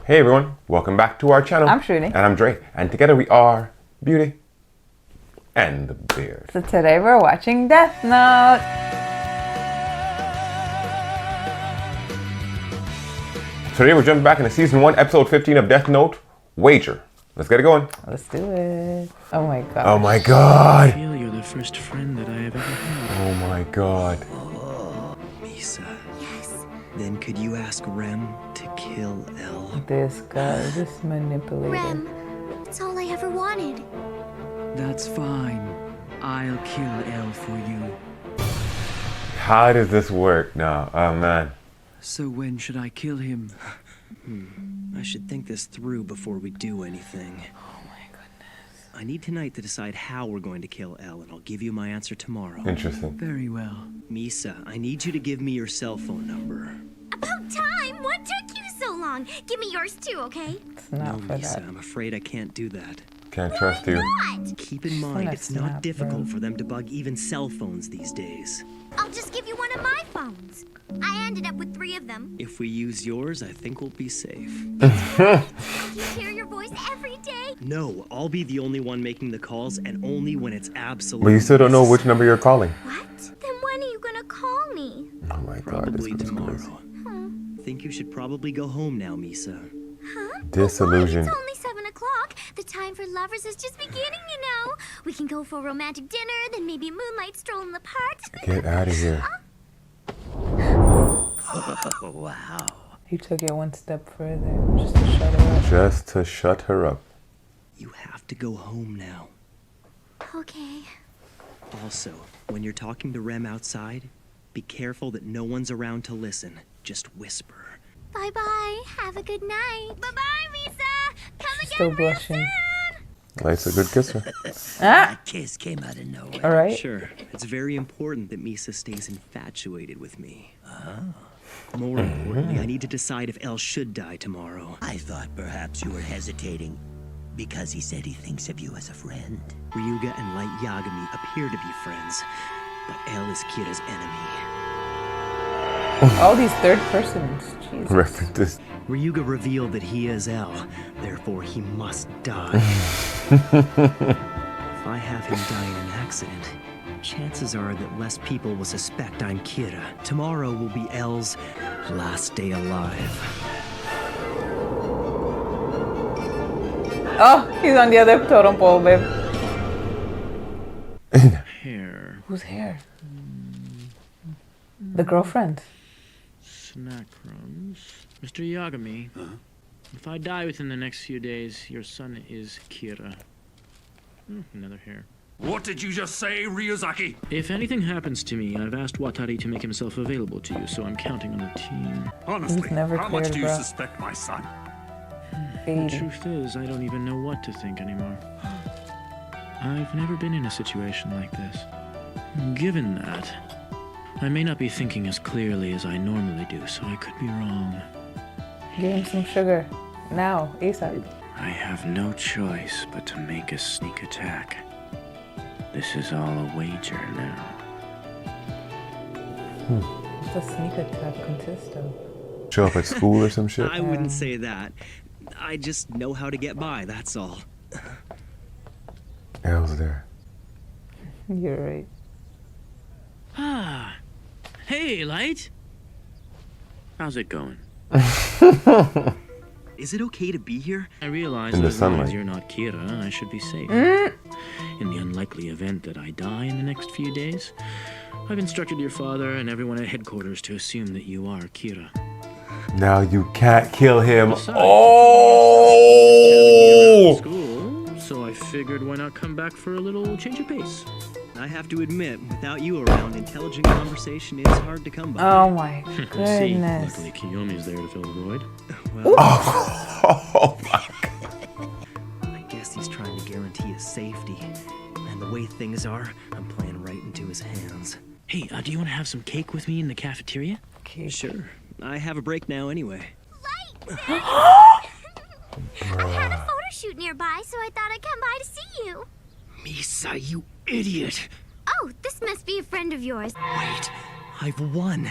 Hey everyone, welcome back to our channel. I'm Shruti. And I'm Dre. And together we are Beauty and the Beard. So today we're watching Death Note. Today we're jumping back into season 1, episode 15 of Death Note, Wager. Let's get it going. Let's do it. Oh my god. Oh my god. I feel you're the first friend that I have ever had. Oh my god. Misa. Yes. Then could you ask Rem to kill L? This guy, this manipulator. Rem, that's all I ever wanted. That's fine. I'll kill L for you. How does this work now? Oh man. So when should I kill him? I should think this through before we do anything. Oh my goodness. I need tonight to decide how we're going to kill L, and I'll give you my answer tomorrow. Interesting. Very well. Misa, I need you to give me your cell phone number. About time! What took you so long? Give me yours too, okay? It's not No, for Misa, that. I'm afraid I can't do that. Can't trust you. What? Keep in mind, not it's not snap, difficult bro. for them to bug even cell phones these days. I'll just give you one of my phones. I ended up with 3 of them. If we use yours, I think we'll be safe. I can hear your voice every day. No, I'll be the only one making the calls, and only when it's absolutely But you still don't know which necessary. number you're calling. What? Then when are you gonna call me? Oh my god. Probably This is tomorrow. crazy. Think you should probably go home now, Misa. Huh? Disillusioned. It's only 7 o'clock. The time for lovers is just beginning, you know. We can go for a romantic dinner, then maybe a moonlight stroll in the park. Get out of here. Oh, wow. He took it one step further just to shut her up. Just to shut her up. You have to go home now. Okay. Also, when you're talking to Rem outside, be careful that no one's around to listen. Just whisper. Bye-bye. Have a good night. Bye-bye, Misa. Come She's again still real blushing. soon. Life's a good kisser. Ah! Kiss came out of nowhere. All right. Sure, it's very important that Misa stays infatuated with me. More importantly, I need to decide if El should die tomorrow. I thought perhaps you were hesitating because he said he thinks of you as a friend. Ryuga and Light Yagami appear to be friends, but El is Kira's enemy. All these third persons. Jesus. References. Ryuga revealed that he is El, therefore he must die. If I have him die in an accident, chances are that less people will suspect I'm Kira. Tomorrow will be El's last day alive. Oh, he's on the other totem pole, babe. Hair, Whose hair? The girlfriend. snack crumbs. Mr. Yagami, if I die within the next few days, your son is Kira. Another hair. What did you just say, Ryuzaki? If anything happens to me, I've asked Watari to make himself available to you, so I'm counting on the team. Honestly, He's never how much cleared, do you bro. suspect my son? The 80. truth is, I don't even know what to think anymore. I've never been in a situation like this. Given that, I may not be thinking as clearly as I normally do, so I could be wrong. Give him some sugar. Now, ASAP. I have no choice but to make a sneak attack. This is all a wager now. What's a sneak attack consist of? Show up at school or some shit. I wouldn't say that. I just know how to get by, that's all. El's there. You're right. Ah, hey, Light. How's it going? Is it okay to be here? I realize In that the as long sunlight. as you're not Kira, I should be safe. Mm. In the unlikely event that I die in the next few days, I've instructed your father and everyone at headquarters to assume that you are Kira. Now you can't kill him. Besides, Oh! School, so I figured why not come back for a little change of pace. I have to admit, without you around, intelligent conversation is hard to come by. Oh my See, goodness. luckily Kiyomi's there to fill the void. Well, Oh my god. I guess he's trying to guarantee his safety. And the way things are, I'm playing right into his hands. Hey, do you want to have some cake with me in the cafeteria? Okay. Sure. I have a break now anyway. I had a photo shoot nearby, so I thought I'd come by to see you. Misa, you idiot! Oh, this must be a friend of yours. Wait, I've won.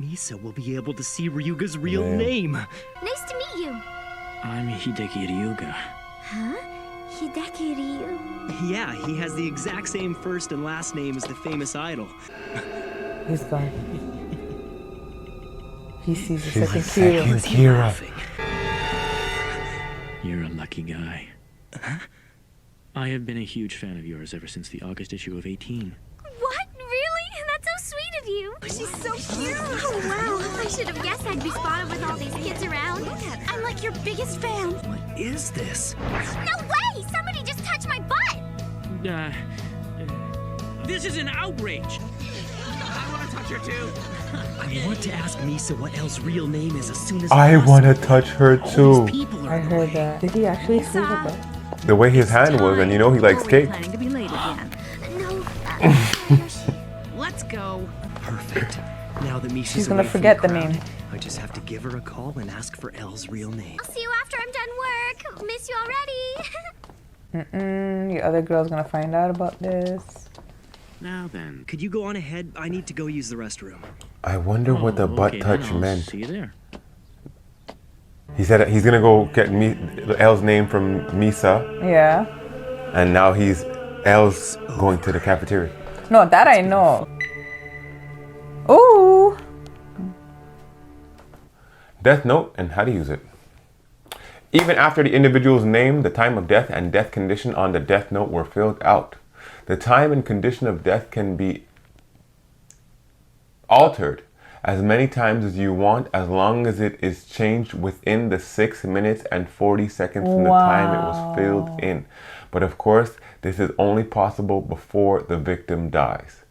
Misa will be able to see Ryuga's real Man. name. Nice to meet you. I'm Hideki Ryuga. Huh? Hideki Ryu? Yeah, he has the exact same first and last name as the famous idol. He's gone. He sees the She's second the second Kira. Is he Kira. laughing? You're a lucky guy. I have been a huge fan of yours ever since the August issue of 18. What? Really? That's so sweet of you. She's so cute. Oh, wow. I should have guessed I'd be spotted with all these kids around. I'm like your biggest fan. What is this? No way! Somebody just touched my butt! This is an outrage! I want to touch her too. I want to ask Misa what Elle's real name is as soon as I possible. want to touch her All too. these people are I in the heard way. that. Did he actually see her butt? The way his hand was, and you know he likes cake. Planning to be late again. No. Let's go. Perfect. Now that Misha's She's gonna away from forget the crowd, name. I just have to give her a call and ask for Elle's real name. I'll see you after I'm done work. Miss you already. The other girl's gonna find out about this. Now then. Could you go on ahead? I need to go use the restroom. I wonder what the butt okay, touch then I'll meant. See you there. He said he's gonna go get Elle's name from Misa, Yeah. and now he's Elle's going to the cafeteria. No, that I know. Ooh. Death Note and how to use it. Even after the individual's name, the time of death, and death condition on the death note were filled out, the time and condition of death can be altered as many times as you want, as long as it is changed within the 6 minutes and 40 seconds from the time it was filled in. But of course, this is only possible before the victim dies.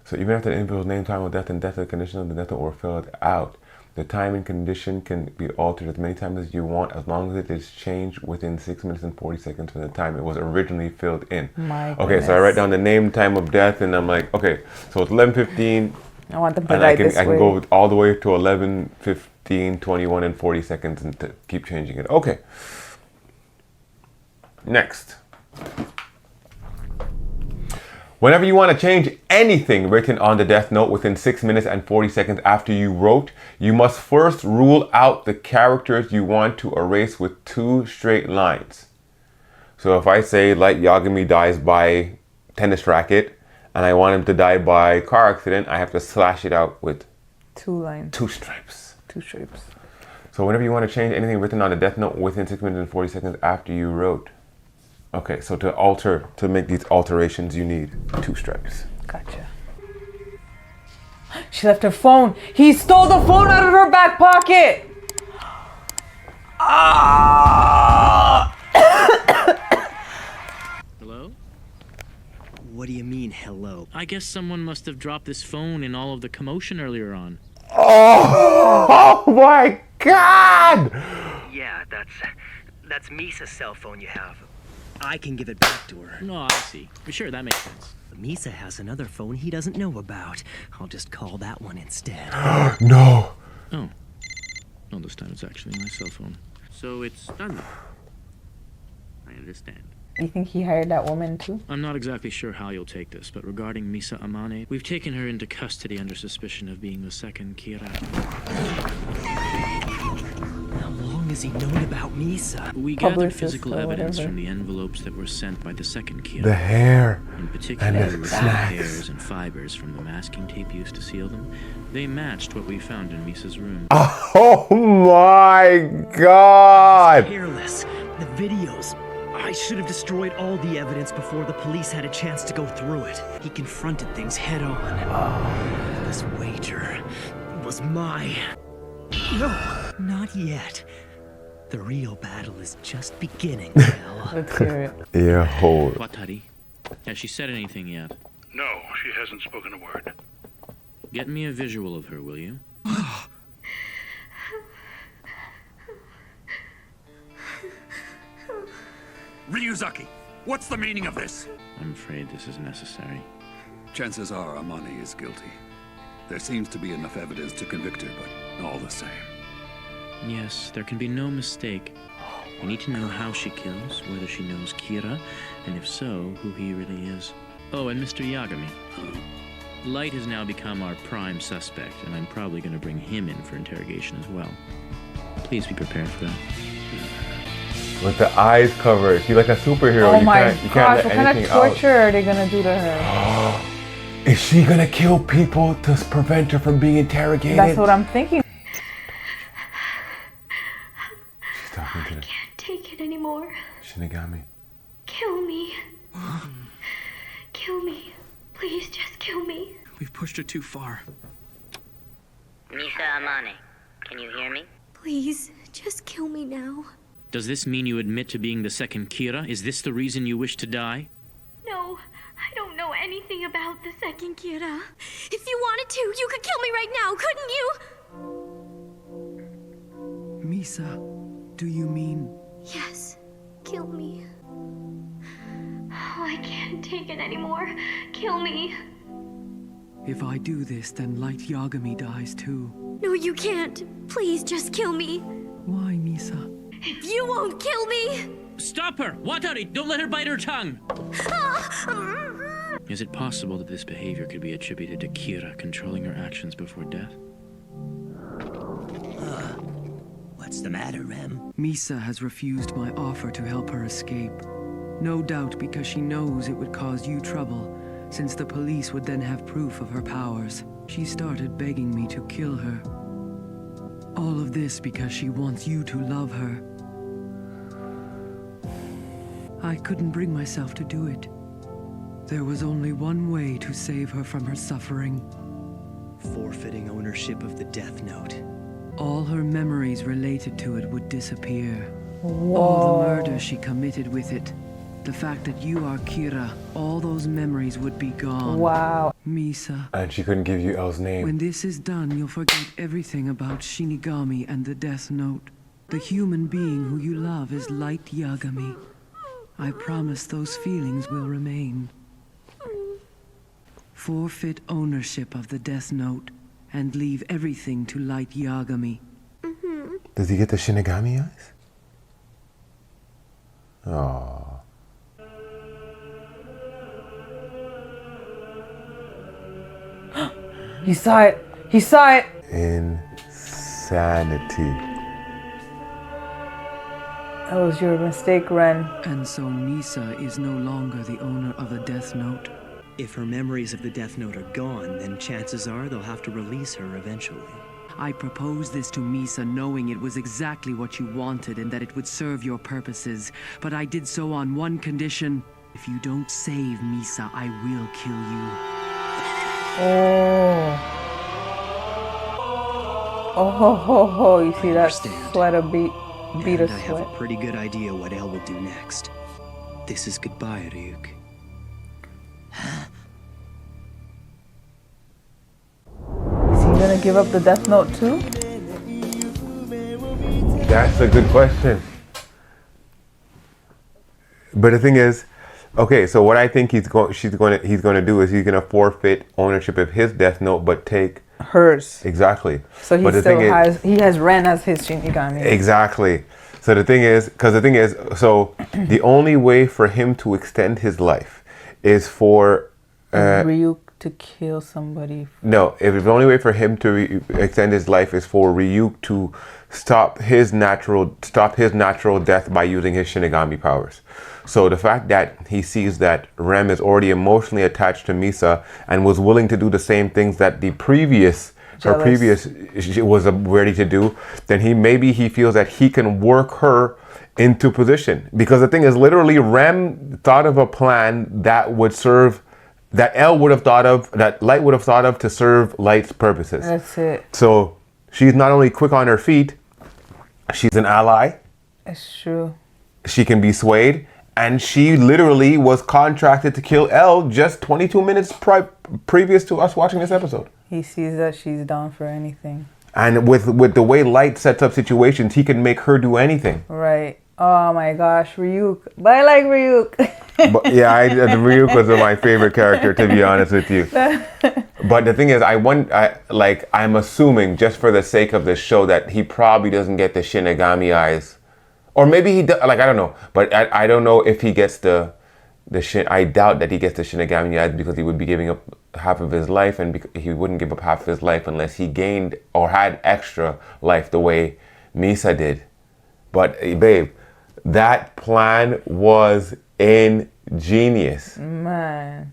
So even after the individual's name, time of death, and death condition of the death note were filled out, the time and condition can be altered as many times as you want, as long as it is changed within 6 minutes and 40 seconds from the time it was originally filled in. My Okay, so I write down the name, time of death, and I'm like, okay, so it's 11:15, I want them to and die I this can way. go all the way to 11:15, 21, and 40 seconds, and keep changing it. Okay. Next. Whenever you want to change anything written on the death note within 6 minutes and 40 seconds after you wrote, you must first rule out the characters you want to erase with 2 straight lines. So if I say Light Yagami dies by tennis racket, and I want him to die by car accident, I have to slash it out with 2 lines. 2 stripes. 2 stripes. So whenever you want to change anything written on the death note within 6 minutes and 40 seconds after you wrote. Okay, so to make these alterations, you need 2 stripes. Gotcha. She left her phone. He stole the phone out of her back pocket. Hello? What do you mean, hello? I guess someone must have dropped this phone in all of the commotion earlier on. Oh my God! Yeah, that's Misa's cell phone you have. I can give it back to her. No, I see. Sure, that makes sense. Misa has another phone he doesn't know about. I'll just call that one instead. No. Oh. No, this time it's actually my cell phone. So it's done. I understand. You think he hired that woman too? I'm not exactly sure how you'll take this, but regarding Misa Amane, we've taken her into custody under suspicion of being the second Kira. How long has he known about Misa? We gathered Publicist physical or evidence whatever. from the envelopes that were sent by the second Kira. The hair. In particular, and the with the snacks. hairs and fibers from the masking tape used to seal them. They matched what we found in Misa's room. Oh my God! Careless. The videos. I should have destroyed all the evidence before the police had a chance to go through it. He confronted things head on. This wager was my... No, not yet. The real battle is just beginning, Mel. Let's hear it. Ear hole. Watari, has she said anything yet? No, she hasn't spoken a word. Get me a visual of her, will you? Ryuzaki, what's the meaning of this? I'm afraid this is necessary. Chances are Amane is guilty. There seems to be enough evidence to convict her, but all the same. Yes, there can be no mistake. We need to know how she kills, whether she knows Kira, and if so, who he really is. Oh, and Mr. Yagami. Light has now become our prime suspect, and I'm probably going to bring him in for interrogation as well. Please be prepared for that. With the eyes covered. She's like a superhero. Oh you my can't gosh, let what kind of anything torture are they gonna do to her? Is she gonna kill people to prevent her from being interrogated? That's what I'm thinking. She's talking to I can't take it anymore. Shinigami. Kill me. Kill me. Please just kill me. We've pushed her too far. Misa Amane, can you hear me? Please, just kill me now. Does this mean you admit to being the second Kira? Is this the reason you wish to die? No, I don't know anything about the second Kira. If you wanted to, you could kill me right now, couldn't you? Misa, do you mean... Yes, kill me. Oh, I can't take it anymore. Kill me. If I do this, then Light Yagami dies too. No, you can't. Please, just kill me. Why, Misa? If you won't kill me... Stop her! Watari, don't let her bite her tongue! Is it possible that this behavior could be attributed to Kira controlling her actions before death? What's the matter, Rem? Misa has refused my offer to help her escape. No doubt because she knows it would cause you trouble, since the police would then have proof of her powers. She started begging me to kill her. All of this because she wants you to love her. I couldn't bring myself to do it. There was only one way to save her from her suffering. Forfeiting ownership of the Death Note. All her memories related to it would disappear. Whoa. All the murder she committed with it. The fact that you are Kira, all those memories would be gone. Wow. Misa. And she couldn't give you L's name. When this is done, you'll forget everything about Shinigami and the Death Note. The human being who you love is Light Yagami. I promise those feelings will remain. Forfeit ownership of the Death Note and leave everything to Light Yagami. Does he get the Shinigami eyes? Oh. He saw it. He saw it. Insanity. That was your mistake, Ren. And so Misa is no longer the owner of the Death Note. If her memories of the Death Note are gone, then chances are they'll have to release her eventually. I proposed this to Misa knowing it was exactly what you wanted and that it would serve your purposes. But I did so on one condition. If you don't save Misa, I will kill you. Oh. Oh ho ho ho. You see that understand. sweat of beat And of I have sweat. a pretty good idea what El will do next. This is goodbye, Ryuk. Is he gonna give up the Death Note too? That's a good question. But the thing is, okay, so what I think he's going to do is he's going to forfeit ownership of his Death Note, but take hers. Exactly. So he But the still thing is- he has Ren as his Shinigami. Exactly. So the thing is, the only way for him to extend his life is for Ryuk to kill somebody. no. If the only way for him to extend his life is for Ryuk to stop his natural death by using his Shinigami powers. So the fact that he sees that Rem is already emotionally attached to Misa and was willing to do the same things that her previous she was ready to do, then he feels that he can work her into position. Because the thing is, literally, Rem thought of a plan that would serve, that L would have thought of, that Light would have thought of to serve Light's purposes. That's it. So she's not only quick on her feet, she's an ally. It's true. She can be swayed. And she literally was contracted to kill L just 22 minutes previous to us watching this episode. He sees that she's down for anything. And with the way Light sets up situations, he can make her do anything. Right. Oh my gosh, Ryuk. But I like Ryuk. But yeah, Ryuk was my favorite character, to be honest with you. But the thing is, I'm assuming, just for the sake of the show, that he probably doesn't get the Shinigami eyes. Or maybe he does, I don't know. But I don't know if he gets the I doubt that he gets the Shinigami eyes, because he would be giving up half of his life, and he wouldn't give up half of his life unless he gained or had extra life the way Misa did. But babe, that plan was ingenious. Man.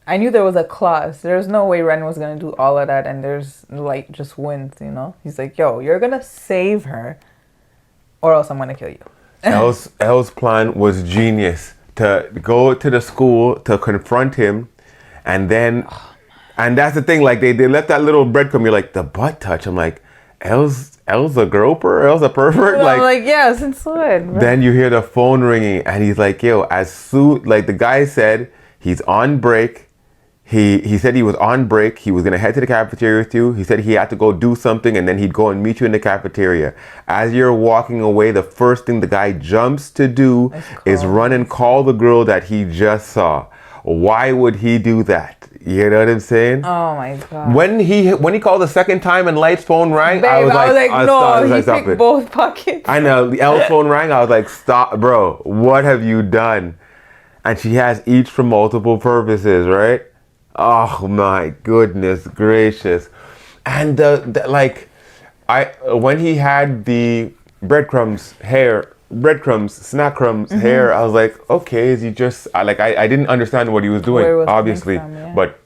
I knew there was a clause. There's no way Ren was going to do all of that and there's Light just wins, you know? He's like, yo, you're going to save her or else I'm going to kill you. Elle's plan was genius. To go to the school to confront him, and then, and that's the thing, like they left that little breadcrumb. You're like, the butt touch. I'm like, Elle's a groper, Elle's a pervert. I'm like, yeah, since when? Then you hear the phone ringing, and he's like, yo, as soon, like the guy said, he's on break. He said he was on break. He was going to head to the cafeteria with you. He said he had to go do something and then he'd go and meet you in the cafeteria. As you're walking away, the first thing the guy jumps to do is run and call the girl that he just saw. Why would he do that? You know what I'm saying? Oh my God. When he called the second time and Light's phone rang, Babe, I was like, he picked both pockets. I know. The L's phone rang. I was like, stop, bro. What have you done? And she has each for multiple purposes, right? Oh my goodness gracious. And when he had the snack crumbs hair, I was like, okay, is he just I didn't understand what he was doing, obviously, but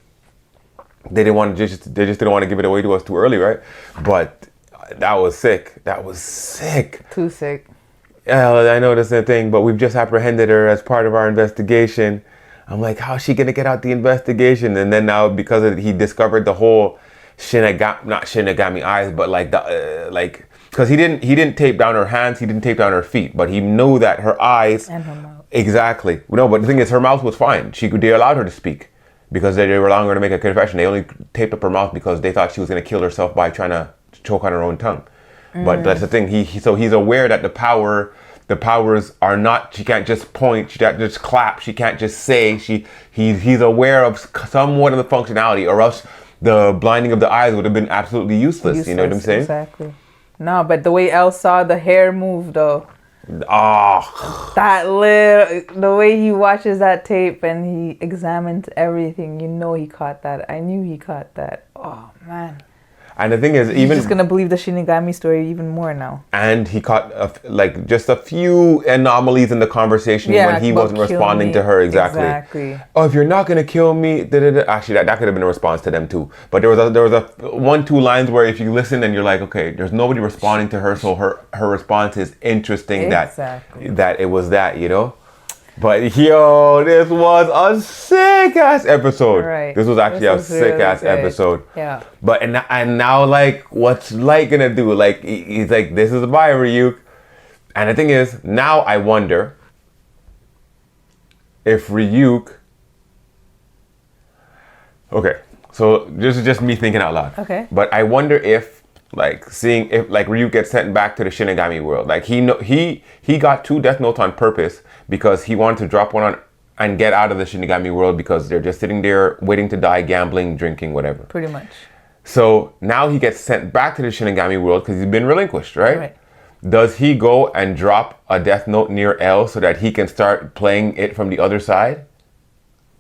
they just didn't want to give it away to us too early, right? But that was sick. Too sick. I know that's the thing, but we've just apprehended her as part of our investigation. I'm like, how's she gonna get out the investigation? And then now, because of he discovered the whole not Shinigami eyes, but because he didn't tape down her hands, he didn't tape down her feet, but he knew that her eyes and her mouth. Exactly. No, but the thing is, her mouth was fine. They allowed her to speak because they were allowing her to make a confession. They only taped up her mouth because they thought she was gonna kill herself by trying to choke on her own tongue. But that's the thing. So he's aware that the powers are not, she can't just point, she can't just clap, she can't just say, he's aware of somewhat of the functionality, or else the blinding of the eyes would have been absolutely useless. You know what I'm saying? Exactly. No, but the way Elle saw the hair move though. Oh. The way he watches that tape and he examines everything, you know he caught that. I knew he caught that. Oh man. And the thing is, he's just gonna believe the Shinigami story even more now. And he caught just a few anomalies in the conversation when he wasn't responding to her exactly. Oh, if you're not gonna kill me, actually that could have been a response to them too. But there was a 1-2 lines where if you listen and you're like, okay, there's nobody responding to her, so her response is interesting. That it was that, you know. But yo, this was a sick ass episode. Right. This was actually a sick ass episode. Yeah. But and now what's Light gonna do? Like he's like, this is my Ryuk. And the thing is, now I wonder if Ryuk. Okay, so this is just me thinking out loud. Okay. But I wonder if seeing if Ryuk gets sent back to the Shinigami world. Like he got 2 Death Notes on purpose because he wanted to drop one on and get out of the Shinigami world because they're just sitting there waiting to die, gambling, drinking, whatever. Pretty much. So now he gets sent back to the Shinigami world because he's been relinquished, right? Does he go and drop a Death Note near L so that he can start playing it from the other side?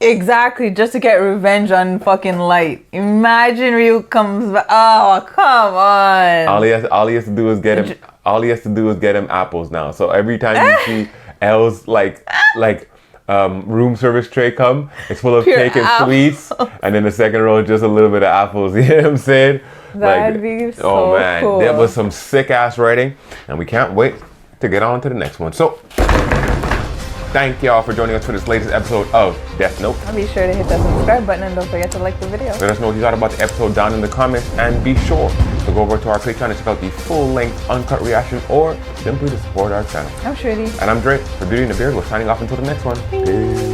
Exactly, just to get revenge on fucking Light. Imagine Ryuk comes back. Oh, come on. All he has to do is get him apples now. So every time you see L's room service tray come, it's full of pure cake and apples. Sweets, and then the second row just a little bit of apples. You know what I'm saying? That'd be so oh man, cool. That was some sick ass writing, and we can't wait to get on to the next one. So thank y'all for joining us for this latest episode of Death Note. And be sure to hit that subscribe button and don't forget to like the video. Let us know what you thought about the episode down in the comments, and be sure to go over to our Patreon and check out the full-length uncut reaction, or simply to support our channel. I'm Shruti. And I'm Dre. For Beauty and the Beard, we're signing off until the next one. Peace.